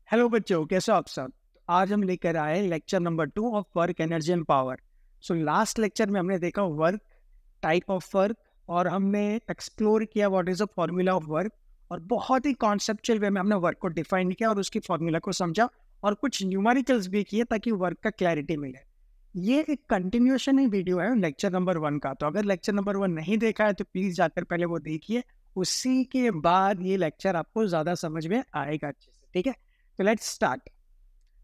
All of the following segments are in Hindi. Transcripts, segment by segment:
हेलो बच्चों, कैसे हो आप सब। आज हम लेकर आए lecture number 2 of work energy and power. So last lecture में हमने देखा वर्क, टाइप ऑफ वर्क, और हमने एक्सप्लोर किया what is the formula of work. और बहुत ही कॉन्सेप्चुअल वे में हमने वर्क को डिफाइन किया और उसकी फॉर्मूला को समझा और कुछ न्यूमेरिकल्स भी किए ताकि वर्क का क्लैरिटी मिले। ये एक कंटिन्यूएशन ही वीडियो है लेक्चर नंबर 1 का। तो अगर लेक्चर नंबर 1 नहीं देखा है तो प्लीज जाकर पहले वो देखिए, उसी के बाद ये लेक्चर आपको ज्यादा समझ में आएगा अच्छे से। ठीक है, तो लेट्स स्टार्ट।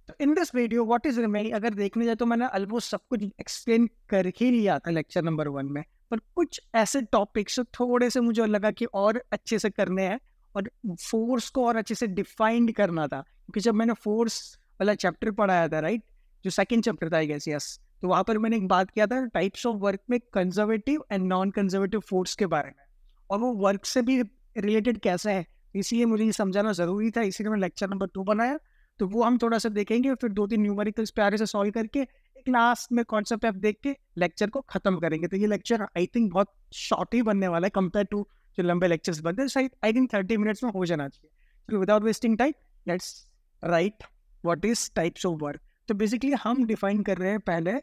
तो in this video what is remaining, अगर देखने जाए तो मैंने ऑलमोस्ट सब कुछ एक्सप्लेन कर ही लिया था लेक्चर नंबर 1 में, पर कुछ ऐसे टॉपिक्स थोड़े से मुझे लगा कि और अच्छे से करने हैं और फोर्स को और अच्छे से डिफाइन करना था। क्योंकि जब मैंने फोर्स वाला चैप्टर पढ़ाया था, राइट, जो सेकंड चैप्टर था आई गेस, यस, तो वहां पर मैंने एक बात किया था टाइप्स ऑफ वर्क में conservative and non conservative force के बारे में, और वो वर्क से भी रिलेटेड कैसे है, इसलिए मुझे ये समझाना जरूरी था, इसीलिए मैंने लेक्चर नंबर 2 बनाया। तो वो हम थोड़ा सा देखेंगे, फिर 2-3 न्यूमेरिकल्स प्यारे से सॉल्व करके एक लास्ट में कॉन्सेप्ट आप देख के लेक्चर को खत्म करेंगे। तो ये लेक्चर आई थिंक बहुत शॉर्ट ही बनने वाला है कंपेयर टू जो लंबे लेक्चर्स बनते हैं। शायद आई थिंक 30 मिनट्स में हो जाना चाहिए। तो without wasting time let's write what is types of work. तो बेसिकली हम डिफाइन कर रहे हैं पहले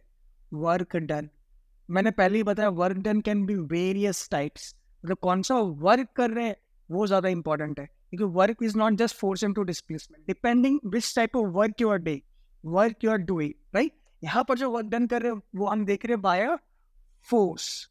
वर्क डन। मैंने पहले ही बताया work done can be various types, मतलब कौन सा वर्क कर रहे हैं वो ज्यादा इंपॉर्टेंट है, क्योंकि work is not just force into displacement, depending which type of work you are doing, right. यहाँ पर जो वर्क डन कर रहे हैं वो हम देख रहे हैं by force,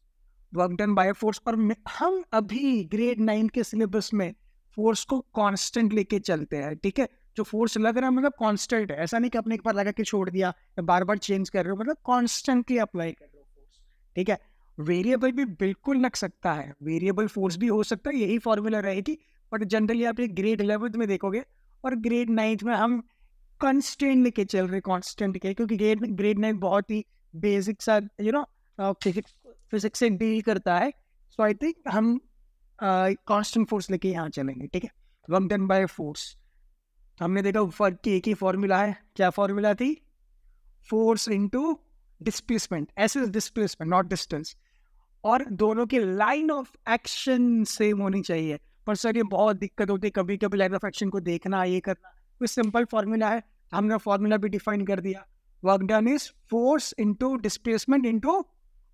work done by force. और हम अभी ग्रेड 9 के सिलेबस में फोर्स को कांस्टेंट लेके चलते हैं, ठीक है। जो फोर्स लग रहा है मतलब कांस्टेंट है, ऐसा नहीं कि आपने एक बार लगा के छोड़ दिया या बार बार चेंज कर रहे हो, मतलब कॉन्स्टेंटली अप्लाई कर रहे हो फोर्स, ठीक है। वेरिएबल भी बिल्कुल लग सकता है, वेरिएबल फोर्स भी हो सकता है, यही फॉर्मूला रहेगी। बट जनरली आप ये ग्रेड 11th में देखोगे और ग्रेड 9th में हम कॉन्स्टेंट लेके चल रहे, कॉन्स्टेंट के, क्योंकि ग्रेड 9 बहुत ही बेसिक सा फिजिक्स से डील करता है। सो आई थिंक हम कांस्टेंट फोर्स लेके यहाँ चलेंगे, ठीक है। वर्क डन बाय फोर्स हमने देखा वर्क की एक ही फॉर्मूला है, क्या फॉर्मूला थी, फोर्स इनटू डिस्प्लेसमेंट, ऐसे डिस्प्लेसमेंट नॉट डिस्टेंस, और दोनों की लाइन ऑफ एक्शन सेम होनी चाहिए। पर सर ये बहुत दिक्कत होती है, कभी कभी लाइन ऑफ एक्शन को देखना, ये करना। कोई सिंपल फॉर्मूला है, हमने फॉर्मूला भी डिफाइन कर दिया, work done is force into displacement into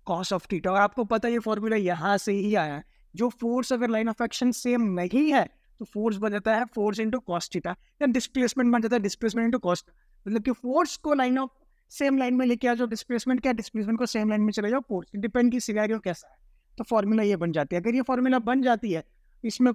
cos of theta. और आपको पता है ये फॉर्मूला यहाँ से ही आया है। जो फोर्स अगर लाइन ऑफ एक्शन सेम नहीं है तो फोर्स बन जाता है फोर्स इनटू कॉस थीटा, या डिस्प्लेसमेंट बन जाता है डिस्प्लेसमेंट इनटू कॉस। मतलब कि फोर्स को लाइन ऑफ सेम लाइन में लेके आ जाओ, डिस्प्लेसमेंट क्या, डिस्प्लेसमेंट को सेम लाइन में चले जाओ, फोर्स डिपेंड की सिनेरियो कैसा है, तो फॉर्मूला ये बन जाती है। अगर ये फॉर्मूला बन जाती है, इसमें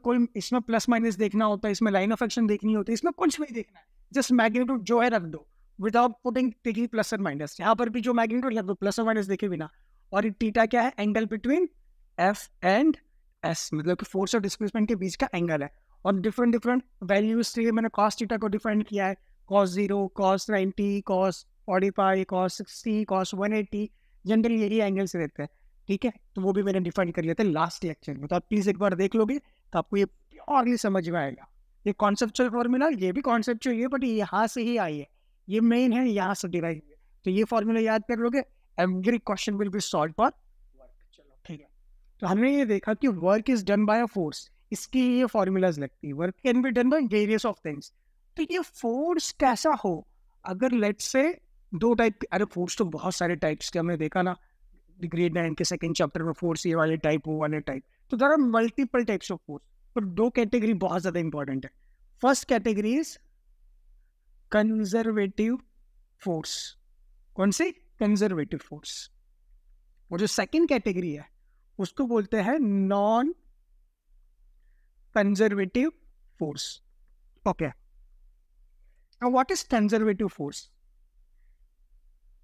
प्लस माइनस देखना होता है, इसमें लाइन ऑफ एक्शन देखनी होती है, इसमें कुछ नहीं देखना है, जस्ट मैग्नीट्यूड जो है रख दो without putting taking plus and minus. यहाँ पर भी जो मैग्नीट्यूड रख दो प्लस और माइनस देखे बिना। और थीटा क्या है, angle between F and S, मतलब कि फोर्स और डिस्प्लेसमेंट के बीच का एंगल है। और डिफरेंट डिफरेंट वैल्यूज से मैंने कॉस थीटा को डिफाइन किया है, cos 0, cos 90, cos 45, cos 60, cos 180, generally यही एंगल्स रहते हैं, ठीक है। तो वो भी मैंने डिफाइन कर लिया था लास्ट लेक्चर में, तो आप प्लीज एक बार देख लोगे तो आपको ये प्योरली समझ में आएगा। ये कॉन्सेप्चुअल फॉर्मूला, ये भी कॉन्सेप्चुअल है, बट यहाँ से ही आई है, ये मेन है, यहाँ से डिराइव हुई है। तो ये फॉर्मूला याद कर लोगे, every question will be solve for work. चलो ठीक है, तो हमने ये देखा कि work is done bye a force, इसकी ये फॉर्मूलाज लगती है। Work can be done by various of things. तो ये फोर्स कैसा हो, अगर लेट्स से दो टाइप, अरे फोर्स तो बहुत सारे टाइप्स के हमने देखा ना ग्रेड 9 के सेकंड चैप्टर में, फोर्स ये वाले टाइप वो वाले टाइप, तो there are multiple types of force, पर दो कैटेगरी बहुत ज्यादा इंपॉर्टेंट है। First category is conservative force. कौन सी, कंजर्वेटिव फोर्स। और जो सेकंड कैटेगरी है उसको बोलते हैं non conservative force. Okay, now what is conservative force?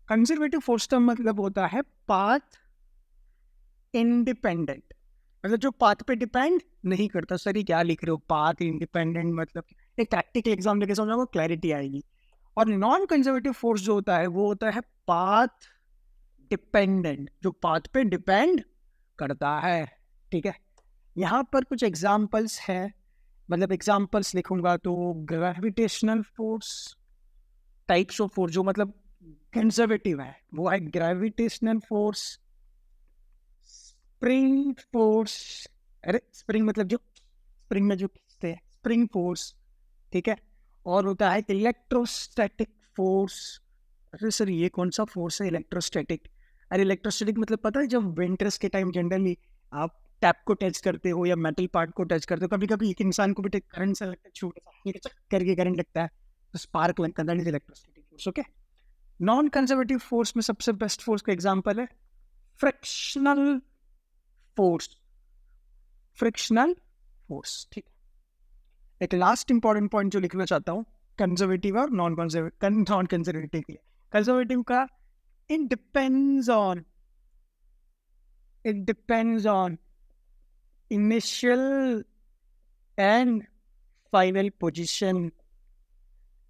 Conservative force का मतलब होता है पाथ इंडिपेंडेंट, मतलब जो पाथ पे डिपेंड नहीं करता। सर ये क्या लिख रहे हो, पाथ इंडिपेंडेंट मतलब, एक प्रैक्टिकल एग्जाम लेके समझाओ, क्लैरिटी आएगी। और नॉन कंजर्वेटिव फोर्स जो होता है वो होता है पाथ डिपेंडेंट, जो पाथ पे डिपेंड करता है, ठीक है। यहाँ पर कुछ एग्जाम्पल्स हैं, मतलब एग्जाम्पल्स लिखूंगा तो gravitational force, types of force जो मतलब कंजर्वेटिव है वो है ग्रेविटेशनल फोर्स, स्प्रिंग फोर्स, अरे स्प्रिंग मतलब जो स्प्रिंग में जो खींचते हैं, स्प्रिंग फोर्स, ठीक है। और होता है इलेक्ट्रोस्टैटिक फोर्स। अरे सर ये कौन सा फोर्स है इलेक्ट्रोस्टैटिक? अरे इलेक्ट्रोस्टैटिक मतलब पता है, जब विंटर्स के टाइम जनरली आप टैप को टच करते हो या मेटल पार्ट को टच करते हो, कभी कभी एक इंसान को भी करंट सा लगता है, छोटा सा ये चक करके करंट लगता है, तो स्पार्क लगता है, that is electrostatic force. Okay, non conservative force में सबसे बेस्ट फोर्स का एग्जांपल है फ्रिक्शनल फोर्स। फ्रिक्शनल फोर्स, ठीक है। एक लास्ट इंपॉर्टेंट पॉइंट जो लिखना चाहता हूँ कंजर्वेटिव और नॉन कंजर्वेटिव के लिए। कंजर्वेटिव का it depends on initial and final position।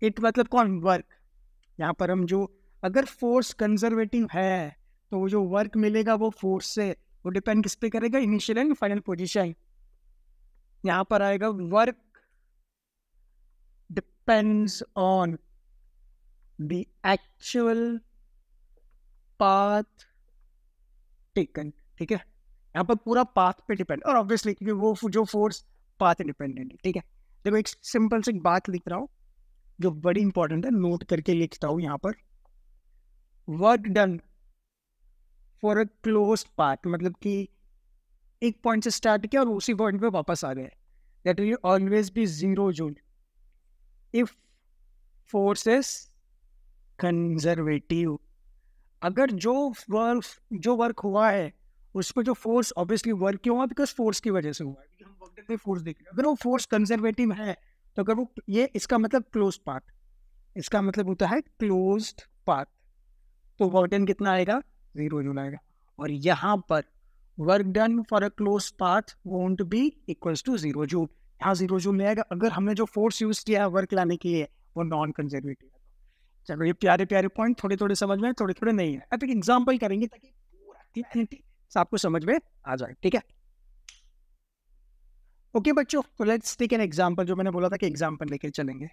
it मतलब कौन? वर्क। यहाँ पर हम जो अगर फोर्स कंजर्वेटिव है तो वो जो वर्क मिलेगा वो फोर्स से, वो डिपेंड किस पे करेगा? Initial and final position. यहाँ पर आएगा work depends on the actual path taken, ठीक है। यहाँ पर पूरा पाथ पे डिपेंड, और ऑब्वियसली क्योंकि वो जो फोर्स पाथ इंडिपेंडेंट है, ठीक है। देखो एक सिंपल सी बात लिख रहा हूँ जो बड़ी इंपॉर्टेंट है, नोट करके लिखता हूँ यहाँ पर। Work done for a close path, मतलब कि एक पॉइंट से स्टार्ट किया और उसी पॉइंट पे वापस आ गए, that will always be zero joule if force is conservative. अगर जो वर्क हुआ है उस पर जो फोर्स, ऑब्वियसली वर्क क्यों हुआ? बिकॉज फोर्स की वजह से हुआ है, हम वर्क में फोर्स देख रहे हैं। अगर वो फोर्स कंजर्वेटिव है तो अगर वो ये इसका मतलब क्लोज पाथ, इसका मतलब होता है क्लोज्ड पाथ, तो वर्क डन कितना आएगा? जीरो जूल आएगा। और यहाँ पर work done for a close path won't be equals to zero joule, यहाँ जीरो जूल नहीं आएगा। अगर हमने जो फोर्स यूज किया है वर्क लाने के लिए वो नॉन कंजर्वेटिव है। चलो ये प्यारे प्यारे पॉइंट थोड़े थोड़े समझ में, थोड़े थोड़े नहीं है। अब एक एग्जांपल करेंगे ताकि पूरा क्लैरिटी आपको समझ में आ जाए, ठीक है। ओके बच्चों, तो लेट्स टेक एन एग्जांपल, जो मैंने बोला था कि एग्जांपल लेके चलेंगे।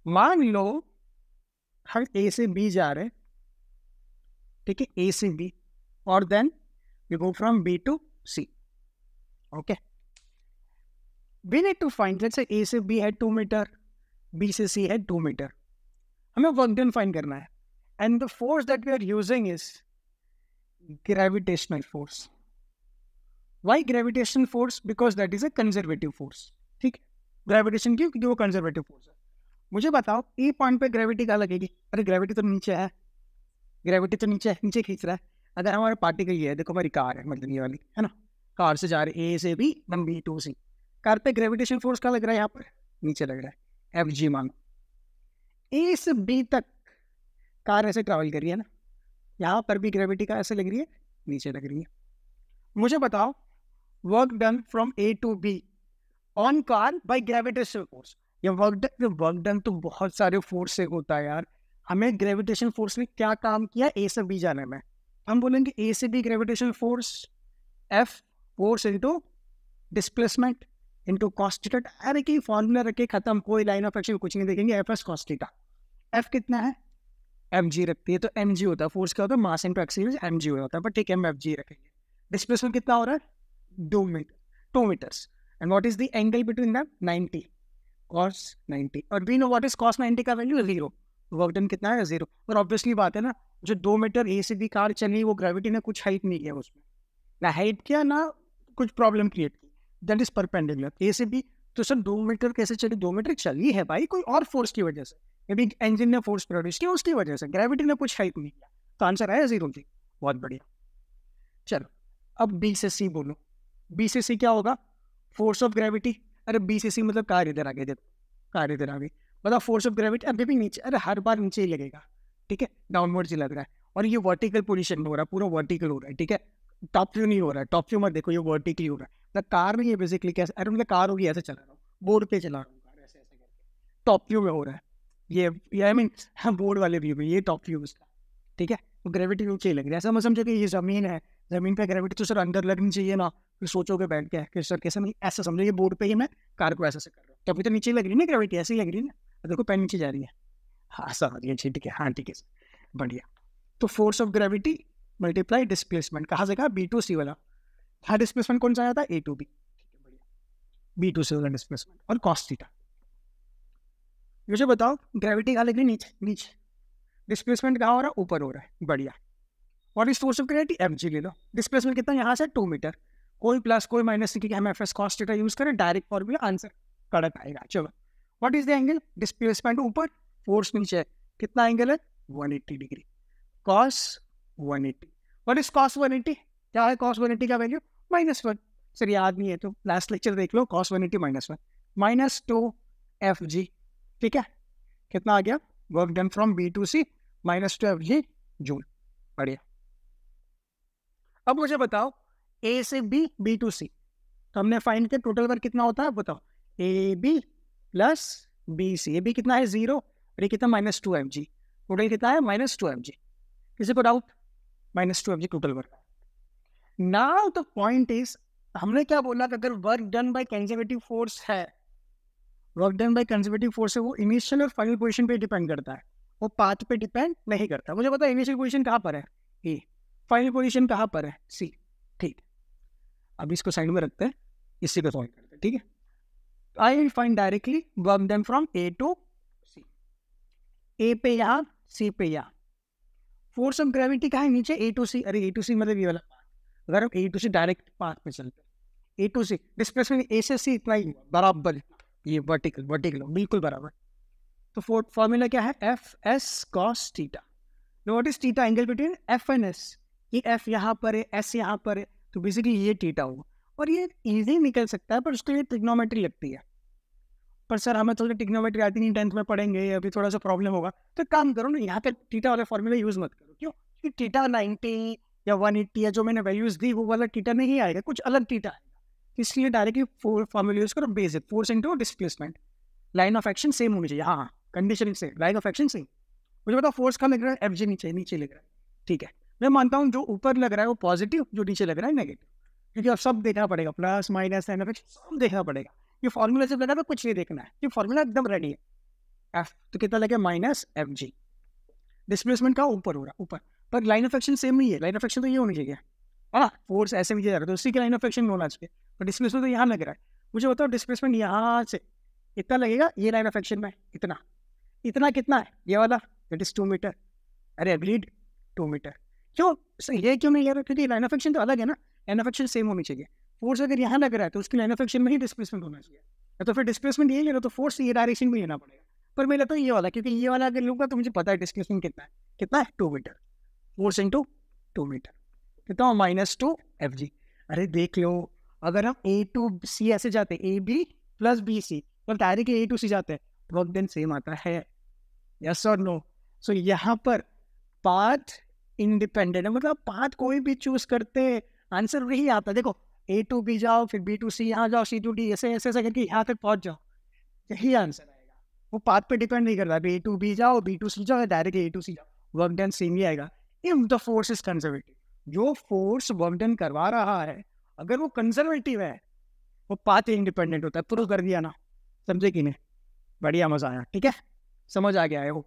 मान लो हम ए से बी जा रहे हैं, ठीक है, ए से बी, और then we go from B to C. Okay, we need to find, let's say A से बी है 2 मीटर, बी से सी है 2 मीटर, हमें वर्क डन फाइंड करना है। And the force that we are using is gravitational force. Why gravitational force? Because that is a conservative force, ठीक है। ग्रेविटेशन क्यों? क्योंकि वो कंजर्वेटिव फोर्स है। मुझे बताओ ए पॉइंट पे ग्रेविटी क्या लगेगी? अरे ग्रेविटी तो नीचे है, ग्रेविटी तो नीचे है, नीचे खींच रहा है। अगर हमारा पार्टिकल ये है, देखो हमारी कार है, मतलब ये वाली है ना, कार से जा रही है ए से B, then B to C, car पे ग्रेविटेशन फोर्स क्या लग रहा है? यहाँ पर नीचे लग रहा है, एफ जी मानो। ए से बी तक कार ऐसे ट्रैवल कर रही है ना, यहाँ पर भी ग्रेविटी का ऐसे लग रही है, नीचे लग रही है। मुझे बताओ work done from A to B on car by gravitational force. ये वर्क डन तो बहुत सारे फोर्स से होता है यार, हमें ग्रेविटेशन फोर्स ने क्या काम किया ए से बी जाने में? हम बोलेंगे ए से B gravitational force F force into displacement into cos theta. अरे कि फॉर्मूला रखे खत्म, कोई लाइन ऑफ एक्शन कुछ नहीं देखेंगे, F S cos theta. F कितना है? एम जी रखती है, तो एम जी होता है, फोर्स क्या होता है? Mass into acceleration, M G होता है, बट ठीक है हम एफ जी रखेंगे। डिस्प्लेसमेंट कितना हो रहा है? 2 metres. And what is the angle between them? 90, cos 90। और we know what is cos 90 का वैल्यू? 0। वर्क डन कितना है? 0। और ऑब्वियसली बात है ना, जो 2 मीटर ए से बी कार चली, वो ग्रेविटी ने कुछ हेल्प नहीं किया उसमें, ना हेल्प किया ना कुछ प्रॉब्लम क्रिएट की, दैट इज परपेंडिकुलर ए से बी। तो सर 2 मीटर कैसे चली? 2 मीटर चली है भाई कोई और फोर्स की वजह से, मे बी इंजन ने फोर्स प्रोड्यूस किया उसकी वजह से, ग्रेविटी ने कुछ हेल्प नहीं किया, तो आंसर आया 0 जी। बहुत बढ़िया। चलो अब बी से सी बोलो, बी से सी क्या होगा? Force of gravity. अरे बी से सी मतलब कार इधर आ गई, देखो कार इधर आ गई, मतलब फोर्स ऑफ ग्रेविटी अभी भी नीचे, अरे हर बार नीचे ही लगेगा, ठीक है, डाउनवर्ड ही लग रहा है। और ये वर्टिकल पोजीशन में हो रहा है, पूरा वर्टिकल हो रहा है, ठीक है, टॉप व्यू नहीं हो रहा है, टॉप व्यू मत देखो, ये वर्टिकली हो रहा है। मतलब कार नहीं है बेसिकली, कैसे? अरे मतलब कार होगी, ऐसे चला रहा हूँ, बोर्ड पे चला रहा हूँ कार, ऐसे ऐसे करके टॉप व्यू में हो रहा है ये आई मीन बोर्ड वाले व्यू में, ये टॉप व्यू उसका, ठीक है। तो ग्रेविटी नीचे ही लग रही है, ऐसा मैं समझो कि ये जमीन है, जमीन पे ग्रेविटी तो सर अंदर लगनी चाहिए ना, फिर सोचोगे बैठ के कि सर कैसे? नहीं, ऐसा समझो ये बोर्ड पे ही मैं कार को ऐसे कर रहा हूँ, तभी तो नीचे लग रही है ना ग्रेविटी, ऐसे ही लग रही है ना, देखो पैन नीचे जा रही है। हाँ समझ गया, ठीक है, हाँ ठीक है, बढ़िया। तो force of gravity multiply displacement, कहाँ से कहा? बी टू सी वाला। हाँ डिस्प्लेसमेंट कौन सा आया था? ए टू बी, बढ़िया, बी टू सी वाला डिस्प्लेसमेंट, और कॉस थीटा। मुझे बताओ ग्रेविटी कहाँ लग रही है? नीचे नीचे। डिस्प्लेसमेंट कहाँ हो रहा है? ऊपर हो रहा है। बढ़िया। What is force of gravity? FG ले लो। डिस्प्लेसमेंट कितना? यहाँ से 2 मीटर। कोई प्लस कोई माइनस नहीं, क्योंकि हम F S cos theta use करें, डायरेक्ट फॉर्मूला, आंसर करेक्ट आएगा। चलो, what is the angle? Displacement ऊपर, फोर्स नीचे, कितना एंगल है? 180 degree. Cos 180। What is cos 180? क्या है कॉस 180 का वैल्यू? -1। सर याद नहीं है तो लास्ट लेक्चर देख लो। कॉस 180 -1 -2 एफ जी। ठीक है, कितना आ गया? Work done from B to C -2 F G joule. बढ़िया। अब मुझे बताओ ए से बी, बी टू सी, तो हमने फाइंड किया टोटल वर्क कितना होता है? बताओ। A B plus B C. A B कितना है? 0, और ये कितना? -2 एफ जी। टोटल कितना है? -2 एफ जी। किसी को doubt? -2 F G total work. Now the point is, हमने क्या बोला कि अगर work done by conservative force है, work done by conservative force है, वो इनिशियल और फाइनल पोजीशन पे डिपेंड करता है, वो पाथ पे डिपेंड नहीं करता। मुझे पता है इनिशियल पोजीशन कहाँ पर है? ए। फाइनल पोजीशन कहाँ पर है? सी। ठीक, अब इसको साइड में रखते हैं, इसी को सॉल्व करते हैं। ठीक है, I will find directly work done from A to C. A पे यहाँ, सी पे यहाँ। फोर्स ऑफ ग्रेविटी कहाँ है? नीचे। ए टू सी, अरे ए टू सी मतलब ये वाला पाथ। अगर हम ए टू सी डायरेक्ट पाथ में चलते हैं, ए टू सी डिस्प्लेसमेंट ए से सी इतना ही बराबर, ये वर्टिकल वर्टिकल बिल्कुल बराबर। तो फॉर्मूला क्या है? F S cos theta. What is theta? Angle between F and S. ये एफ यहाँ पर है, एस यहाँ पर है, तो बेसिकली ये थीटा होगा। और ये इजी निकल सकता है, पर उसके लिए ट्रिग्नोमेट्री लगती है। पर सर हमें थोड़ी ट्रिग्नोमेट्री आती नहीं, 10th में पढ़ेंगे, अभी थोड़ा सा प्रॉब्लम होगा। तो काम करो ना, यहाँ पे थीटा वाला फॉर्मूला यूज मत करो। क्यों? क्योंकि थीटा 90 या 180 या जो मैंने वैल्यूज दी, वो वाला थीटा नहीं आएगा, कुछ अलग थीटा आएगा। इसलिए डायरेक्टली फॉर्मूला यूज करो, basic force into displacement. Line of action same होनी चाहिए। हाँ, कंडीशन से लाइन ऑफ एक्शन सेम। मुझे बताओ फोर्स कहाँ लग रहा है? एफ जी नीचे, नीचे लग रहा है। ठीक है, मैं मानता हूँ जो ऊपर लग रहा है वो पॉजिटिव, जो नीचे लग रहा है नेगेटिव, क्योंकि अब सब देखना पड़ेगा, plus minus line of action सब देखना पड़ेगा। ये फॉर्मूला जब लगा तो कुछ नहीं देखना है, ये फॉर्मूला एकदम रेडी है। एफ तो कितना लगे? -F G. डिस्प्लेसमेंट का ऊपर हो रहा है, ऊपर, पर लाइन ऑफ एक्शन सेम नहीं है। लाइन ऑफ एक्शन तो ये होनी चाहिए, है ना? फोर्स ऐसे नीचे जा रहा है तो उसी की लाइन ऑफ एक्शन होना चाहिए, पर डिस्प्लेसमेंट तो यहाँ लग रहा है। मुझे बताओ डिस्प्लेसमेंट यहाँ से इतना लगेगा, ये लाइन ऑफ एक्शन में इतना, इतना कितना है? ये वाला, दैट इज 2 मीटर। अरे अग्रीड, 2 मीटर। क्यों ये क्यों नहीं ले रहा? क्योंकि लाइन ऑफ एक्शन तो अलग है ना, लाइन ऑफ एक्शन सेम होनी चाहिए। फोर्स अगर यहाँ लग रहा है तो उसकी लाइन ऑफ एक्शन में ही डिस्प्लेसमेंट होना चाहिए, या तो फिर डिस्प्लेसमेंट ये ले रहा तो फोर्स ये डायरेक्शन में लेना पड़ेगा। पर मैं लेता हूँ ये वाला, क्योंकि ये वाला अगर लूँगा तो मुझे पता है डिस्प्लेसमेंट कितना है। कितना है? 2 मीटर। फोर्स इंटू 2 मीटर कितना? -2 एफ जी। अरे देख लो, अगर हम ए टू सी ऐसे जाते हैं, A B plus B C, तो डायरेक्ट ए टू सी जाते हैं, वर्क डन सेम आता है। यस और नो? सो यहाँ पर पाथ इंडिपेंडेंट है, मतलब पाथ कोई भी चूज करते हैं, आंसर वही आता है। देखो, ए टू बी जाओ, फिर बी टू सी, यहाँ जाओ, सी टू डी, ऐसे ऐसे करके यहाँ तक पहुँच जाओ, यही आंसर आएगा। वो पाथ पे डिपेंड नहीं करता, ए टू बी जाओ, बी टू सी जाओ, डायरेक्ट ए टू सी जाओ, वर्क डन सेम ही आएगा। If the force is conservative, जो फोर्स वर्क डन करवा रहा है अगर वो कंजर्वेटिव है, वो पाथ इंडिपेंडेंट होता है। प्रूव कर दिया ना? समझे कि नहीं? बढ़िया, मजा आया। ठीक है, समझ आ गया है वो?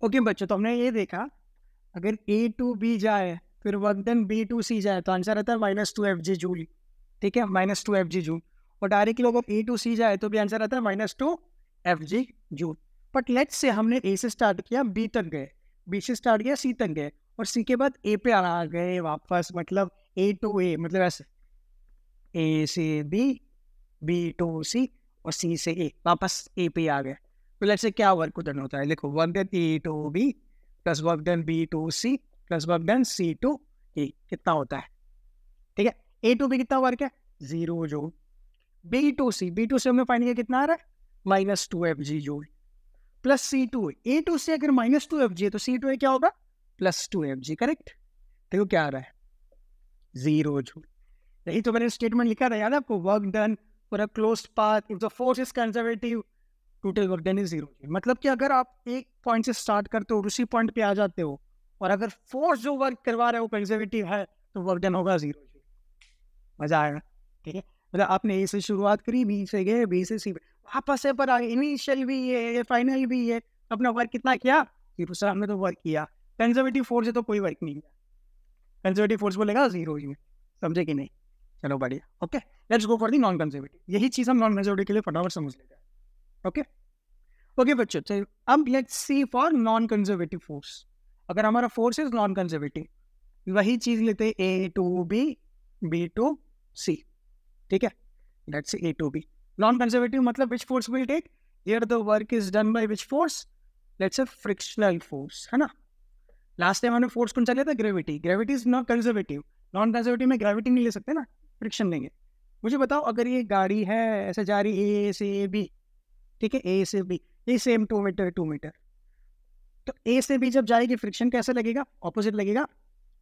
ओके बच्चों, तो हमने ये देखा अगर ए टू बी जाए फिर वर्क डन बी टू सी जाए तो आंसर आता है -2 एफ जी जूल। ठीक है, -2 एफ जी जूल। और डायरेक्टली अगर ए टू सी जाए तो भी आंसर आता है -2 F G joule. But let's say हमने ए से स्टार्ट किया, बी तक गए, बी से स्टार्ट किया, सी तक गए, और सी के बाद ए पे आ गए वापस, मतलब ए टू ए, मतलब ऐसे ए से बी, बी टू सी, और सी से ए, वापस ए पे आ गए। तो लेट्स से क्या वर्क डन होता है? देखो, work done A to B plus work done B to C plus work done C to A, कितना होता है? ठीक है, ए टू बी कितना वर्क है? 0 जूल। बी टू सी हमने फाइंड किया, कितना आ रहा है? -2 F G joule. Plus C to A to C, अगर -2 एफ जी है तो सी टू ए क्या होगा? +2 एफ जी। करेक्ट? देखो क्या आ रहा है? 0 जूल। यही तो मैंने स्टेटमेंट लिखा था, याद है आपको? Work done for a closed path if the force is conservative, total work done is 0 joule. मतलब कि अगर आप एक पॉइंट से स्टार्ट करते हो और उसी पॉइंट पे आ जाते हो, और अगर फोर्स जो वर्क करवा रहा है वो कंजर्वेटिव है, तो वर्क डन होगा 0 जूल। मजा आएगा। ठीक है, मतलब आपने ए से शुरुआत करी, बी से गए, बी से सी, वापस से पर आगे, इनिशियल भी है, फाइनल भी है, अपना वर्क कितना किया? 0। सर हमने तो वर्क किया। कंजर्वेटिव फोर्स है तो कोई वर्क नहीं है, कंजर्वेटिव फोर्स बोलेगा 0 जूल। समझे कि नहीं? चलो बढ़िया। Okay, let's go for the non conservative. यही चीज़ हम नॉन कंजर्वेटिव के लिए फटाफट समझ लेते हैं। ओके, ओके बच्चों, तो अब let's see for non conservative force. अगर हमारा फोर्स इज नॉन कंजर्वेटिव, वही चीज लेते A to B, B to C, ठीक है। Let's say A to B non conservative मतलब which force will take here the work is done by which force, let's say frictional force, है ना। लास्ट टाइम हमने फोर्स कौन सा लिया था, gravity. Gravity is not conservative, non conservative में ग्रेविटी नहीं ले सकते ना, फ्रिक्शन लेंगे। मुझे बताओ, अगर ये गाड़ी है ऐसे जा रही ए से बी, ठीक है, ए से बी, ये सेम 2 मीटर 2 मीटर, तो ए से बी जब जाएगी फ्रिक्शन कैसे लगेगा, ऑपोजिट लगेगा,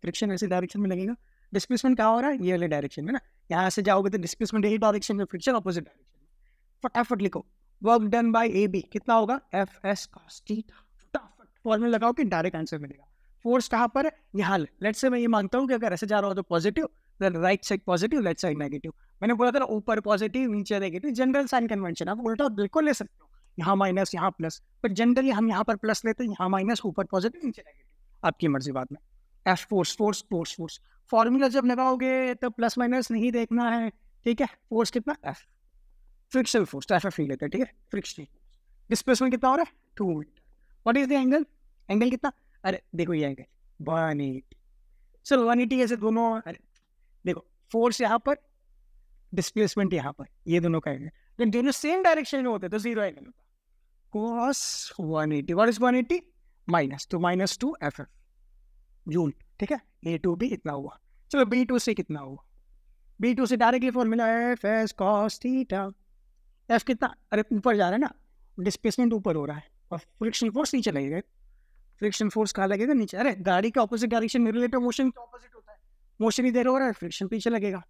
फ्रिक्शन ऐसे डायरेक्शन में लगेगा। डिस्प्लेसमेंट क्या हो रहा है, ये वाले डायरेक्शन में ना, यहाँ से जाओगे तो डिस्प्लेसमेंट यही डायरेक्शन में, फ्रिक्शन ऑपोजिट डायरेक्शन में। फटाफट लिखो, work done by A B कितना होगा, एफ एस कॉस थीटा। फटाफट फॉर्मूला लगाओ कि डायरेक्ट आंसर मिलेगा। फोर्स कहाँ पर है, यहाँ। लेट्स से मैं ये मानता हूँ कि अगर ऐसे जा रहा हो तो positive, right side positive, left side negative. मैंने बोला था ना ऊपर पॉजिटिव नीचे नेगेटिव, जनरल साइन कन्वेंशन। आप उल्टा बिल्कुल ले सकते हो, यहाँ माइनस यहाँ प्लस, पर जनरली हम यहाँ पर प्लस लेते हैं, यहाँ माइनस, ऊपर पॉजिटिव नीचे नेगेटिव, आपकी मर्जी बाद में। F force force force force formula जब लगाओगे तो प्लस माइनस नहीं देखना है, ठीक है। फोर्स कितना, एफ, फ्रिक्शनल फोर्स, तो एफ ही लेते हैं, ठीक है, फ्रिक्शनल। डिस्प्लेसमेंट कितना हो रहा है, 2 metre. What is the angle, angle कितना, अरे देखो ये एंगल 180। चलो 180 ऐसे दोनों, अरे देखो फोर्स यहाँ पर, डिस्प्लेसमेंट यहाँ पर, ये दोनों का एंगल, जब दोनों सेम डायरेक्शन में होते तो जीरो एंगल होता। cos 180, व्हाट इज 180, माइनस, तो माइनस 2 एफ एफ जूल, ठीक है। ए टू बी इतना हुआ। चलो बी टू से कितना हुआ, बी टू से directly formula F S cos theta. F कितना, अरे ऊपर जा रहा है ना, डिस्प्लेसमेंट ऊपर हो रहा है और फ्रिक्शन फोर्स नीचे लगेगा। फ्रिक्शन फोर्स कहाँ लगेगा, नीचे। अरे गाड़ी के ऑपोजिट डायरेक्शन में रिलेटिव मोशन के ऑपोजिट होता है, मोशन इधर हो रहा है, फ्रिक्शन पीछे लगेगा,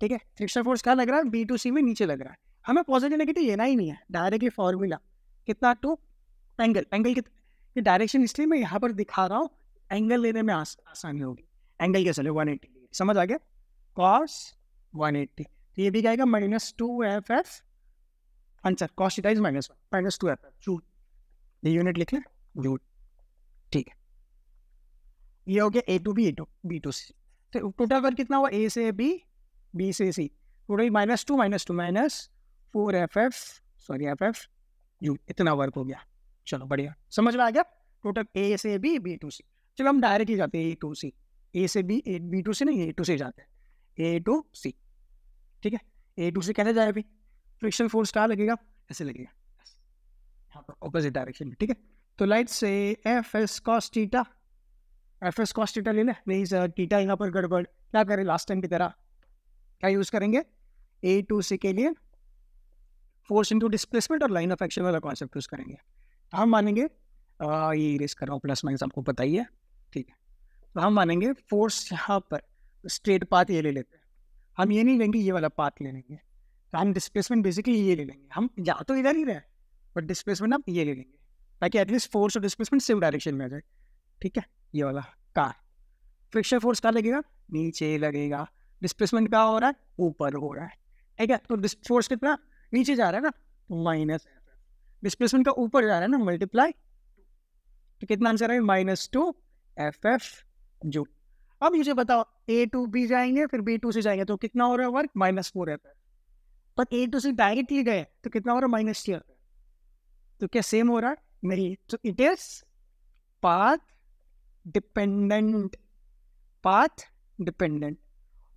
ठीक है। फ्रिक्शन फोर्स कहाँ लग रहा है, बी टू सी में नीचे लग रहा है। हमें पॉजिटिव नेगेटिव लेना ही नहीं है, डायरेक्टली फॉर्मूला कितना, 2 एंगल, एंगल कितना, ये डायरेक्शन इसलिए मैं यहाँ पर दिखा रहा हूँ, एंगल लेने में आसानी होगी। एंगल कैसे ले, 180 डिग्री, समझ आ गया, कॉस 180। तो ये भी जाएगा -2 F F, answer cos theta is -2 F F joule. ये यूनिट लिख लें, जूल, ठीक है। ये हो गया A to B, A to B to C. तो टोटल वर्क कितना हुआ, ए से बी, बी से C, total -2 -4 F F, sorry F F joule, इतना वर्क हो गया। चलो बढ़िया, समझ में आ गया। टोटल ए से बी, बी टू सी। चलो हम डायरेक्टली जाते हैं ए टू सी, ए से बी, बी टू सी नहीं, ए टू सी जाते हैं, ए टू सी, ठीक है। ए टू सी कैसे जाए अभी, फ्रिक्शन फोर्स कहाँ लगेगा, ऐसे लगेगा, यहाँ पर ऑपोजिट डायरेक्शन में, ठीक है। तो लाइट से F S cos theta, F S cos theta ले ले, नहीं सर थीटा यहाँ पर गड़बड़, क्या करें लास्ट टाइम की तरह, क्या यूज़ करेंगे, ए टू सी के लिए फोर्स इंटू डिस्प्लेसमेंट और लाइन ऑफ एक्शन वाला कॉन्सेप्ट यूज़ करेंगे। हम मानेंगे ये इरेज कर रहा हूँ, प्लस माइनस आपको पता ही है, ठीक है। तो हम मानेंगे फोर्स यहाँ पर स्ट्रेट पाथ ये ले लेते हैं, हम ये नहीं लेंगे, ये वाला पाथ ले लेंगे। तो हम डिस्प्लेसमेंट बेसिकली ये ले लेंगे, हम जा तो इधर ही रहे बट डिस्प्लेसमेंट हम ये ले लेंगे, ताकि एटलीस्ट फोर्स और डिस्प्लेसमेंट सेम डायरेक्शन में आ जाए, ठीक है। ये वाला कार, फ्रिक्शन फोर्स कहाँ लगेगा, नीचे लगेगा, डिस्प्लेसमेंट कहाँ हो रहा है, ऊपर हो रहा है, ठीक है। तो फोर्स कितना नीचे जा रहा है ना, तो माइनस, डिस्प्लेसमेंट का ऊपर जा रहा है ना, मल्टीप्लाई, तो कितना आंसर है, -2 एफ एफ जूल। अब मुझे बताओ, ए टू बी जाएंगे फिर बी टू से जाएंगे तो कितना हो रहा है वर्क, -4 एफ एफ, पर ए टू से डायरेक्टली गए तो कितना हो रहा है, -3 एफ एफ। तो क्या सेम हो रहा है, नहीं, तो it is path dependent, path dependent.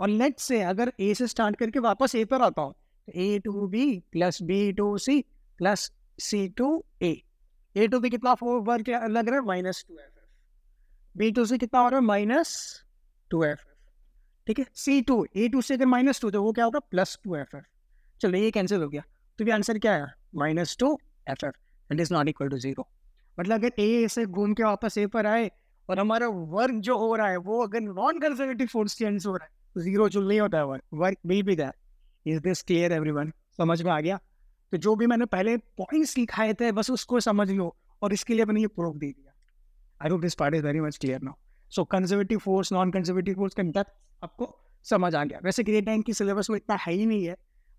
और लेट्स से अगर ए से स्टार्ट करके वापस ए पर आता हूँ, A to B plus B to C plus C to A to B कितना वर्क लग रहा है, -2 F F, B to C कितना हो रहा है, -2 एफ एफ, ठीक है। सी टू, ए टू से अगर -2 तो वो क्या होगा, +2 एफ एफ। चलो ये कैंसिल हो गया, तो ये आंसर क्या है, -2 F F, it is not equal to 0। मतलब अगर ए से घूम के वापस ए पर आए और हमारा वर्क जो हो रहा है वो अगर नॉन कंजर्वेटिव फोर्स के एंड से हो रहा है तो 0 जो नहीं होता है, work will be there. Is this clear everyone, समझ में आ गया। तो जो भी मैंने पहले पॉइंट्स लिखाए थे बस उसको समझ लो, और इसके लिए मैंने ये प्रूफ दे दिया। I hope this part is very much clear now. So conservative force, non conservative force का डेप्थ आपको समझ आ गया। वैसे ग्रेड 9 की सिलेबस में इतना है ही नहीं है,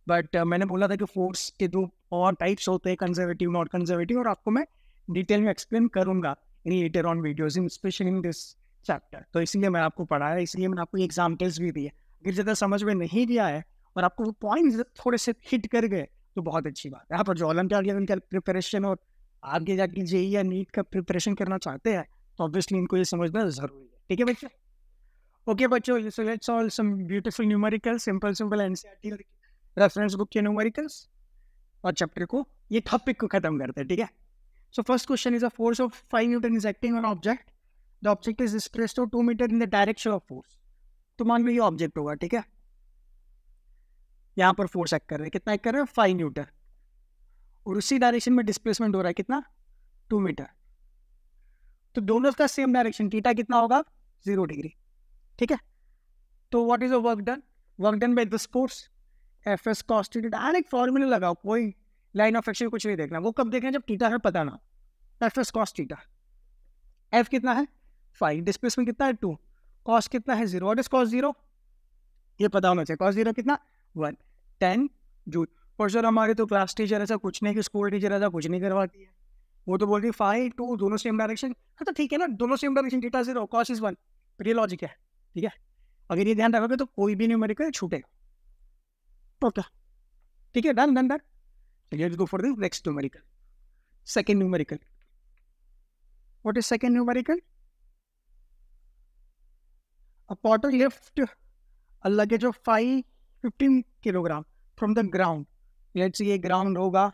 बट मैंने बोला था कि फोर्स के 2 और टाइप्स होते हैं, कंजर्वेटिव, नॉन कंजर्वेटिव, और आपको मैं डिटेल में एक्सप्लेन करूंगा in later on videos, in especially in this chapter. तो इसलिए मैं आपको पढ़ाया, इसलिए मैंने आपको एग्जाम्पल्स भी दिए। अगर ज़्यादा समझ में नहीं दिया है और आपको वो पॉइंट्स थोड़े से हिट कर गए तो बहुत अच्छी बात है। यहाँ पर जो ओलंपियाड लेवल का प्रिपरेशन और आगे जाके जेई या नीट का प्रिपरेशन करना चाहते हैं तो ऑब्वियसली इनको ये समझना जरूरी है। ठीक है बच्चों? ओके बच्चों, so let's solve some beautiful numericals, simple NCERT reference book के न्यूमेरिकल्स, और चैप्टर को, ये टॉपिक को खत्म करते हैं। ठीक है? So first question is, a force of 5 Newton is acting on an object. The object is displaced to 2 meter in the direction of force. तो मान लो ये ऑब्जेक्ट होगा, ठीक है? यहाँ पर फोर्स एक्ट कर रहे हैं, कितना एक्ट कर रहे हैं? 5 न्यूटन, और उसी डायरेक्शन में डिस्प्लेसमेंट हो रहा है कितना? 2 मीटर। तो दोनों का सेम डायरेक्शन, थीटा कितना होगा? 0 डिग्री। ठीक है? तो what is the work done? Work done by this force F S cos theta. Direct formula लगाओ, कोई लाइन ऑफ एक्शन कुछ नहीं देखना। वो कब देखना? जब थीटा है पता ना। F S cos theta, F कितना है? 5, डिस्प्लेसमेंट कितना है? 2, कॉस कितना है? 0। What is cos 0? ये पता होना चाहिए। कॉस 0 कितना? 1, 10 जूल। और सर हमारे तो क्लास टीचर ऐसा कुछ नहीं, कि स्कूल टीचर ऐसा कुछ नहीं करवाती है, वो तो बोलती है 5, 2 दोनों सेम डायरेक्शन। हाँ तो ठीक है ना, दोनों same direction, theta 0 cos is 1, ये लॉजिक है। ठीक है? अगर ये ध्यान रखोगे तो कोई भी न्यूमेरिकल छूटेगा। ओके, ठीक है, done done done. Let's go for the next numerical. Second numerical. What is second numerical? A potter lift a luggage of 15 kilogram from the ground. Let's say ये ground होगा,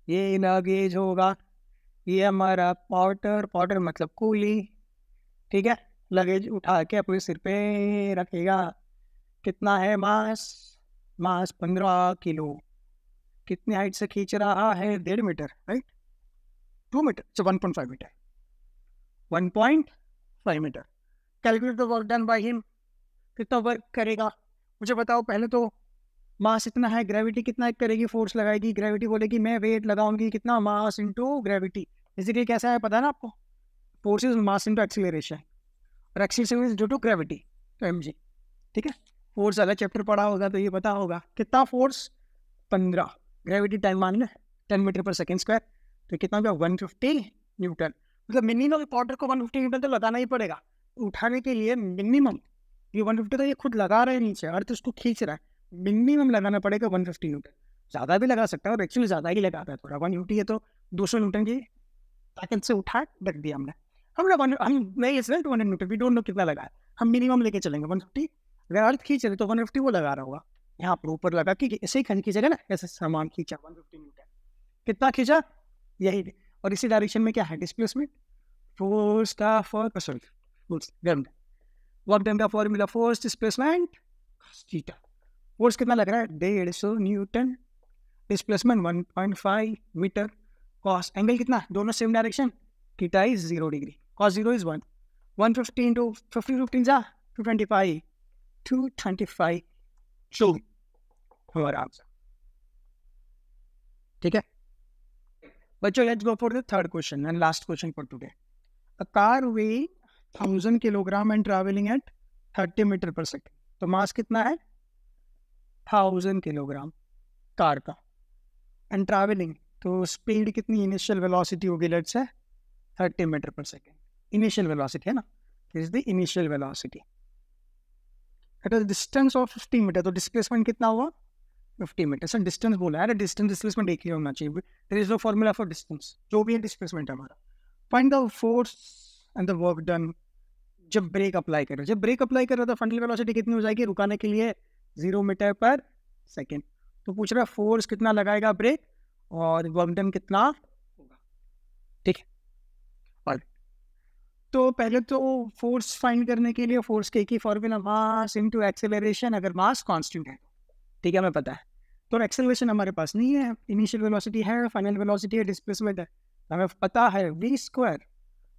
ये luggage होगा, ये हमारा पॉटर मतलब कूली। ठीक है? लगेज उठा के अपने सिर पे रखेगा। कितना है मास? 15 किलो। कितनी हाइट से खींच रहा है? 1.5 metre, right? 2 metre, so 1.5 metre, 1.5 metre. Calculate the work done by him. कितना वर्क करेगा मुझे बताओ। पहले तो मास इतना है, ग्रेविटी कितना करेगी? फोर्स लगाएगी, ग्रेविटी बोलेगी मैं वेट लगाऊंगी कितना? Mass into gravity. इसीलिए कैसा है पता है ना आपको? Force is mass into acceleration, और acceleration is due to gravity, तो mg। ठीक है? फोर्स वाला चैप्टर पढ़ा होगा तो ये पता होगा। कितना फोर्स? 15। ग्रेविटी टाइम मान लें 10 मीटर पर सेकेंड स्क्वायर, तो कितना भी 150 न्यूटन। मतलब मिनिमम पॉटर को 150 न्यूटन तो लगाना ही पड़ेगा उठाने के लिए। मिनिमम ये 150 तो ये खुद लगा रहे हैं नीचे, अर्थ उसको खींच रहा है, मिनिमम लगाना पड़ेगा 150 न्यूटन। ज़्यादा भी लगा सकता है, और एक्चुअली ज़्यादा ही लगाता है थोड़ा। 150 है तो 200 न्यूटन की ताकत से उठा रख दिया हमने। हम नहीं इसलिए 200 न्यूटन, वी डोंट नो कितना लगा है, हम मिनिमम लेके चलेंगे 150। अगर अर्थ खींच रहे तो 150 वो लगा रहा होगा, यहाँ पर ऊपर लगा कि ऐसे ही खींचेगा ना, ऐसे सामान खींचा 150 न्यूटन। कितना खींचा? यही। और इसी डायरेक्शन में क्या है? डिस्प्लेसमेंट। फोर्स का वर्क डन का formula force displacement theta. Force कितना लग रहा है? 150 newton, displacement 1.5 metre, cos angle कितना? दोनों same direction, theta is 0 degree, cos 0 is 1। 150 into 50 15 जा 225, 225 जूल हमारा आंसर। ठीक है बच्चों, let's go for the third question and last question for today. A car weighing 1000 kilogram and travelling at 30 metre पर सेकेंड। तो मास कितना है? 1000 किलोग्राम कार का, एंड ट्रैवलिंग तो स्पीड कितनी? इनिशियल वेलोसिटी होगी लेट्स से 30 मीटर पर सेकेंड। इनिशियल वेलोसिटी है ना, this is the initial velocity at a distance of 50 metre. तो डिस्प्लेसमेंट कितना हुआ? 50 मीटर। सर डिस्टेंस बोला है, डिस्टेंस डिस्प्लेसमेंट एक ही होना चाहिए। There is no formula for distance, जो भी है डिस्प्लेसमेंट है हमारा। Find the force and the work done जब ब्रेक अप्लाई करो। जब ब्रेक अप्लाई करो तो फंडल वेलोसिटी कितनी हो जाएगी? रुकाने के लिए 0 मीटर पर सेकेंड। तो पूछ रहा है फोर्स कितना लगाएगा ब्रेक, और वर्क डन कितना होगा। ठीक है? और तो पहले तो फोर्स फाइंड करने के लिए फोर्स के एक ही फॉर्मूला, मास इनटू एक्सेलरेशन, अगर मास कांस्टेंट है। ठीक है, हमें पता है। तो एक्सेलरेशन हमारे पास नहीं है, इनिशियल वेलोसिटी है, फाइनल वेलोसिटी है, डिस्प्लेसमेंट है। हमें पता है v square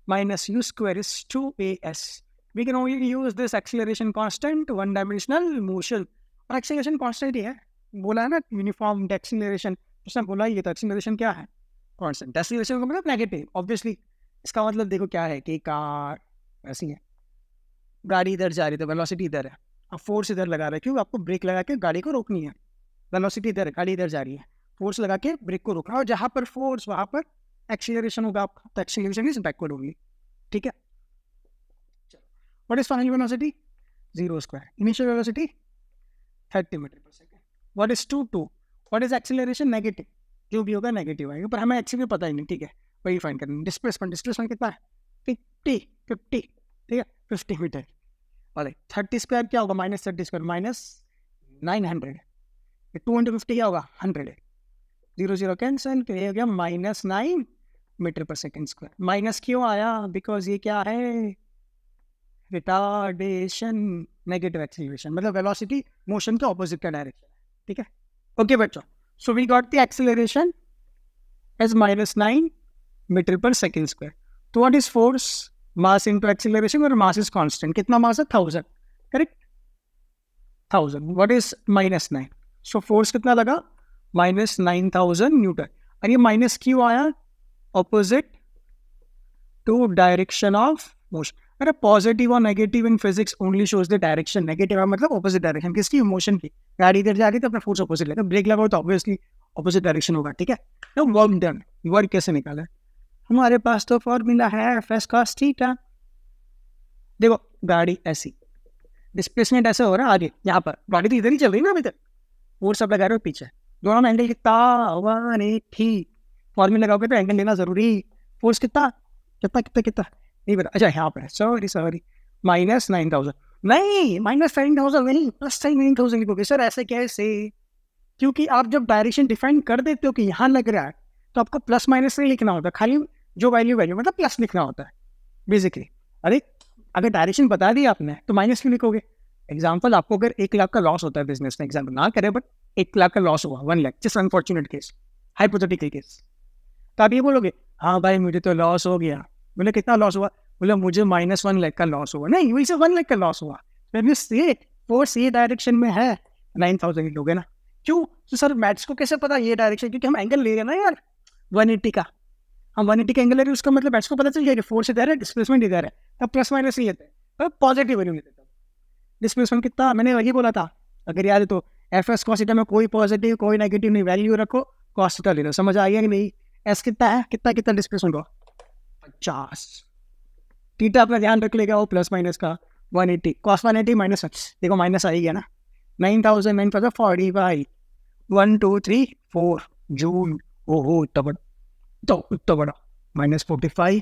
minus u square is 2as। We can only use this acceleration constant one dimensional motion. और एक्सेलरेशन कांस्टेंट ही है, बोला है ना यूनिफॉर्म एक्सेलरेशन, उसने बोला ये तो एक्सेलरेशन क्या है? कांस्टेंट। एक्सेलरेशन का मतलब नेगेटिव ऑब्वियसली। इसका मतलब देखो क्या है कि कार ऐसी है, गाड़ी इधर जा रही है तो वेलोसिटी इधर है, अब फोर्स इधर लगा रहा है, क्यों? आपको ब्रेक लगा के गाड़ी को रोकनी है। वेलोसिटी इधर है, गाड़ी इधर जा रही है, फोर्स लगा के ब्रेक को रोकना, और जहाँ पर फोर्स वहाँ पर एक्सीलरेशन होगा आपका, तो एक्सीलरेशन इज बैकवर्ड होगी। ठीक है? What is final velocity? 0 square. Initial velocity 30 metre पर second. What is 2 what is acceleration? Negative. जो भी होगा नेगेटिव आएगा, पर हमें एक्चुअली पता ही नहीं, ठीक है, वही फाइन करना। डिस्प्लेसमेंट कितना है, 50, ठीक है, 50 मीटर। और 30 स्क्वायर क्या होगा, -30 स्क्वायर -900, 2 × 50 क्या होगा, 100 है, 0 0 कैंसिल, तो ये हो गया -9 मीटर पर सेकेंड स्क्वायर। माइनस क्यों आया, बिकॉज ये क्या है, रिटार्डेशन, नेगेटिव एक्सीलरेशन, मतलब वेलोसिटी मोशन के ऑपोजिट का डायरेक्शन है, ठीक है। ओके बच्चों, so we got the acceleration as -9 metre पर सेकेंड स्क्वायर। तो what is force, mass into acceleration, और मास इज कांस्टेंट, कितना मास है, 1000, correct, 1000। What is -9, so force कितना लगा, -9000 न्यूटन। और ये माइनस क्यों आया, opposite to direction of motion. अरे पॉजिटिव और negative in physics only shows the direction, negative है मतलब ऑपोजिट डायरेक्शन, किसकी, मोशन की। गाड़ी इधर जा रही है तो अपना फोर्स ऑपोजिट लेगा, ब्रेक लगाओ तो ऑब्वियसली ऑपोजिट डायरेक्शन होगा, ठीक है। तो वर्क डन, वर्क कैसे निकाला है, हमारे पास तो फॉर्मूला है F(s cos θ)। देखो गाड़ी ऐसी, डिस्प्लेसमेंट ऐसे हो रहा है आगे, यहाँ पर गाड़ी तो इधर ही चल रही है ना अभी तक, फोर्स सब लगा रहे हो पीछे, दोनों में एंगल कितना, 180, फॉर्मूला लगाओगे तो एंगल लेना जरूरी। फोर्स कितना कितना कितना कितना नहीं पता, अच्छा यहाँ पर है, सॉरी -9000 नहीं, -9000 नहीं, +9000 लिखोगे सर, ऐसे कैसे, क्योंकि आप जब डायरेक्शन डिफाइन कर देते हो कि यहाँ लग रहा है तो आपको प्लस माइनस नहीं लिखना होता, खाली जो वैल्यू मतलब प्लस लिखना होता है बेसिकली। अरे अगर डायरेक्शन बता दी आपने तो माइनस क्यों लिखोगे। एग्जाम्पल, आपको अगर 1 लाख का लॉस होता है बिजनेस में, एग्जाम्पल ना करे, बट 1 लाख का लॉस हुआ, 1 lakh, just unfortunate case, hypothetical case, तो आप ये बोलोगे हाँ भाई मुझे तो लॉस हो गया। बोले कितना लॉस हुआ, बोले मुझे -1 लाख का लॉस हुआ। नहीं, वही से 1 लाख का लॉस हुआ, फोर्स ये डायरेक्शन में है, 9000 लोगे ना। क्यों, तो सर मैथ्स को कैसे पता ये डायरेक्शन, क्योंकि हम एंगल ले रहे हैं ना यार 180 का, हम 180 का एंगल ले रहे हैं, उसका मतलब मैथ्स को पता चल जाएगा फोर्स इधर है, डिस्प्लेसमेंट इधर है, तब प्लस माइनस ही लेते हैं, पॉजिटिव वैल्यू लेते हैं। डिस्प्लेसमेंट कितना, मैंने वही बोला था, अगर याद है तो F(s cos θ) में कोई पॉजिटिव कोई नेगेटिव नहीं, वैल्यू रखो, cos θ ले लो, समझ आ गया कि नहीं। एस कितना है, कितना डिस्प्लेसमेंट हो, 50, थीटा अपना ध्यान रख लेगा, वो प्लस माइनस का 180, cos 180 माइनस, देखो माइनस आ ही गया ना, 9000 1 2 3 4 जूल, ओहो इतना बड़ा, -45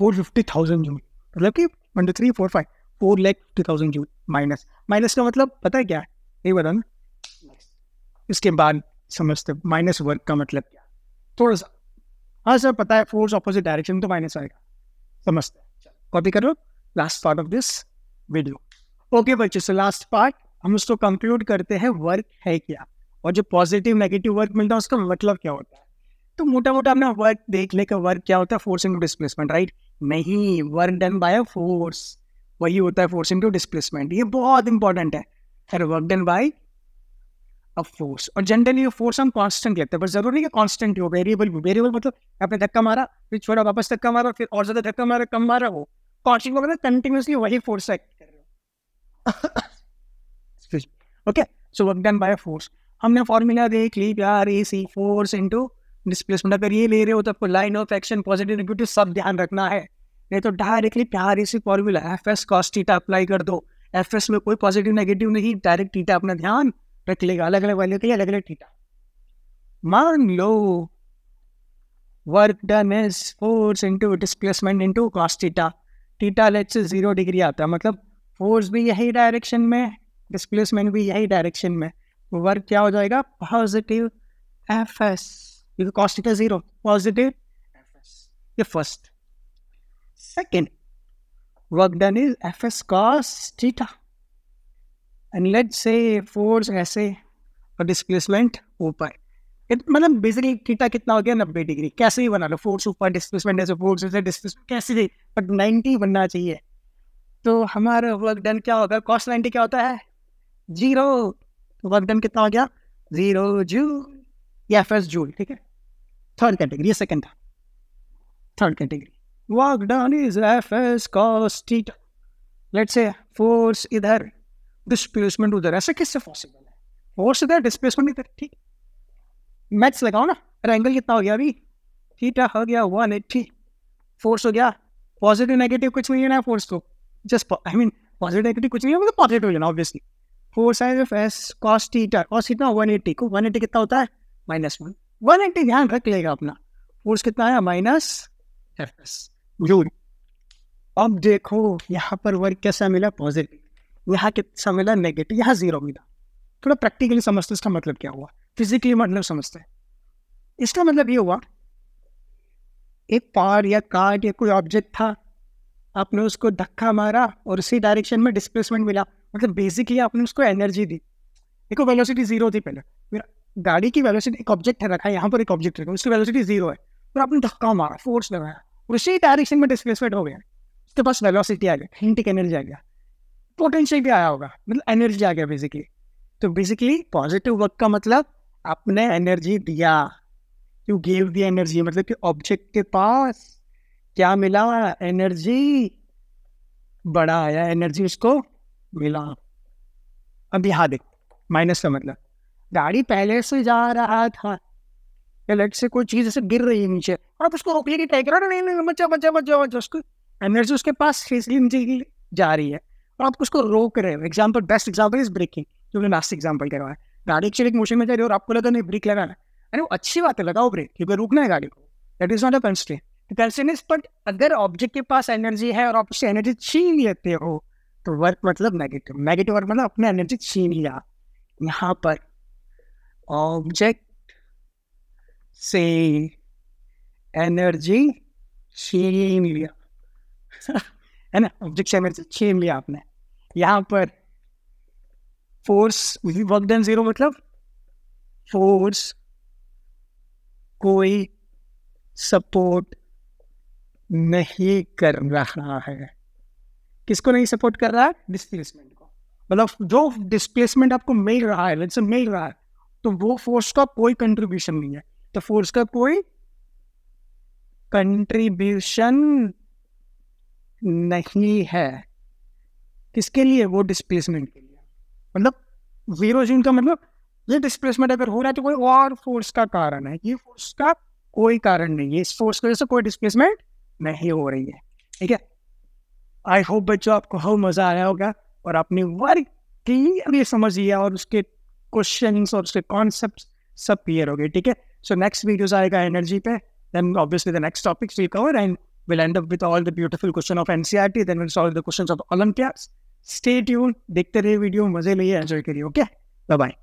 450,000 जूल, मतलब कि 1 2 3 4 5 4,50,000 जूल, माइनस का मतलब पता है क्या है, ये बता ना, इसके बाद समझते माइनस वर्क का मतलब क्या, थोड़ा सा, हाँ सर पता है, फोर्स ऑपोजिट डायरेक्शन तो माइनस आएगा, समझते हैं, कॉपी करो last part of this video. Okay बच्चे, सो लास्ट पार्ट हम उसको कंक्लूड करते हैं, वर्क है क्या, और जो पॉजिटिव नेगेटिव वर्क मिलता है उसका मतलब क्या होता है। तो मोटा मोटा हमने वर्क देख लेकर, वर्क क्या होता है, फोर्स इनटू डिस्प्लेसमेंट, राइट, नहीं, वर्क डन बाय फोर्स वही होता है फोर्स इनटू डिस्प्लेसमेंट, ये बहुत इंपॉर्टेंट है, फिर work done bye a force. और जनरली ये फोर्स हम कांस्टेंट लेते हैं, पर जरूरी नहीं कि कांस्टेंट हो, वेरिएबल मतलब आपने धक्का मारा, फिर छोड़ा, वापस धक्का मारा, फिर और ज्यादा धक्का मारा, कम मारा, वो कांस्टेंट को मतलब कंटिन्यूअसली वही फोर्स एक्ट कर रहे हो। Okay, so work done by force, हमने फॉर्मूला देख ली यार, AC फोर्स इनटू डिस्प्लेसमेंट। अगर ये ले रहे हो तो आपको line of action positive negative सब ध्यान रखना है, नहीं तो डायरेक्टली प्यार इसी फॉर्मूला F(s cos θ) अप्लाई कर दो। F(s) में कोई पॉजिटिव नेगेटिव नहीं, डायरेक्ट थीटा अपना ध्यान रख लेगा, अलग अलग वैल्यू के लिए अलग अलग थीटा। मान लो work done is force into displacement into cos θ, theta let's say 0 degree आता है, मतलब फोर्स भी यही डायरेक्शन में, डिस्प्लेसमेंट भी यही डायरेक्शन में, वर्क क्या हो जाएगा, पॉजिटिव F(s), क्योंकि cos θ 0, पॉजिटिव F(s), ये first. Second, work done is F(s cos θ), and let's say force ऐसे और डिस्प्लेसमेंट ऊपर, मतलब बेसिकली थीटा कितना हो गया, 90 डिग्री, कैसे ही बना लो, फोर्स ऊपर डिस्प्लेसमेंट ऐसे, फोर्स ऐसे डिस्प्लेसमेंट कैसे भी, बट 90 बनना चाहिए। तो हमारा वर्क डन क्या होगा, cos 90 क्या होता है, 0, तो वर्क डन कितना हो गया, 0 जूल, या F(s) जूल, ठीक है। थर्ड कैटेगरी, ये सेकंड था, third category, work done is F(s cos θ), let's say force इधर डिस्प्लेसमेंट उधर, ऐसे किससे पॉसिबल है, फोर्स इधर डिस्प्लेसमेंट इधर, ठीक, मैथ्स लगाओ ना। अरे एंगल कितना हो गया अभी, थीटा हो गया 180, फोर्स हो गया पॉजिटिव नेगेटिव कुछ नहीं है ना, फोर्स को जस्ट पॉजिटिव नेगेटिव कुछ नहीं है, मतलब पॉजिटिव हो जाना ऑब्वियसली। फोर्स है F(s cos θ), cos θ 180 को 180 कितना होता है, -1, 180 ध्यान रख लेगा अपना। फोर्स कितना आया, माइनस एफ एस जूल। अब देखो यहाँ पर वर्क कैसा मिला, पॉजिटिव, यहाँ कितना मिला, नेगेटिव, यहाँ जीरो मिला। थोड़ा प्रैक्टिकली समझते इसका मतलब क्या हुआ, फिजिकली मतलब समझते हैं। इसका मतलब ये हुआ एक पार या कार्ड या कोई ऑब्जेक्ट था, आपने उसको धक्का मारा और उसी डायरेक्शन में डिस्प्लेसमेंट मिला, मतलब बेसिकली आपने उसको एनर्जी दी। देखो वेलोसिटी जीरो थी पहले, फिर गाड़ी की वेलोसिटी, एक ऑब्जेक्ट है रखा है यहाँ पर, एक ऑब्जेक्ट रखा है, उसकी वेलोसिटी जीरो है, फिर आपने धक्का मारा, फोर्स लगाया, उसी डायरेक्शन में डिस्प्लेसमेंट हो गया, उसके पास वेलोसिटी आ गया, काइनेटिक एनर्जी आ गया, पोटेंशियल भी आया होगा, मतलब एनर्जी आ गया बेसिकली। तो बेसिकली पॉजिटिव वर्क का मतलब आपने एनर्जी दिया, यू गिव दी एनर्जी, मतलब कि ऑब्जेक्ट के पास क्या मिला, एनर्जी, बड़ा आया, एनर्जी उसको मिला। अब यहाँ देख, माइनस का मतलब गाड़ी पहले से जा रहा था, या लेट से कोई चीज ऐसे गिर रही है नीचे और आप उसको रोकने की ट्राई करो, नहीं नहीं बच्चा बच्चा बच्चा बच्चा, उसको एनर्जी उसके पास नीचे जा रही है और आप उसको रोक रहे हो। Example, best example is braking, जो मैंने लास्ट एग्जाम्पल करवाया। गाड़ी एक्चुअली मोशन में जा रही है और आपको लगा नहीं ब्रेक लगाना, अरे वो अच्छी बात है, लगाओ ब्रेक, क्योंकि रुकना है गाड़ी को, that is not a constraint. Constraint is, but अगर ऑब्जेक्ट के पास एनर्जी है और आप उससे एनर्जी छीन लेते हो तो वर्क मतलब नेगेटिव। नेगेटिव वर्क मतलब अपने एनर्जी छीन लिया। यहाँ पर ऑब्जेक्ट से एनर्जी छीन लिया है ना, ऑब्जेक्ट से एनर्जी छीन लिया आपने। यहाँ पर फोर्स वर्क डन जीरो, मतलब फोर्स कोई सपोर्ट नहीं कर रहा है। किसको नहीं सपोर्ट कर रहा है, डिस्प्लेसमेंट को। मतलब जो डिस्प्लेसमेंट आपको मिल रहा है, लेट्स से मिल रहा है, तो वो फोर्स का कोई कंट्रीब्यूशन नहीं है। तो फोर्स का कोई कंट्रीब्यूशन नहीं है किसके लिए, वो डिस्प्लेसमेंट के लिए। मतलब जीरो जून का मतलब ये डिस्प्लेसमेंट अगर हो रहा है तो कोई और फोर्स का कारण है, ये फोर्स का कोई कारण नहीं है, इस फोर्स की वजह से कोई डिस्प्लेसमेंट नहीं हो रही है। ठीक है, आई होप बच्चों आपको बहुत मजा आया होगा और आपने वर्क क्लियरली समझ लिया और उसके क्वेश्चंस और उसके कॉन्सेप्ट सब क्लियर हो गए। ठीक है, सो नेक्स्ट वीडियोस आएगा एनर्जी पे, then obviously the next topics will cover and we'll end up with all the beautiful question of NCERT, then we'll solve the questions of Olympiads. Stay tuned, देखते रहिए वीडियो, मजे लिए, एंजॉय करिए। Okay, bye bye.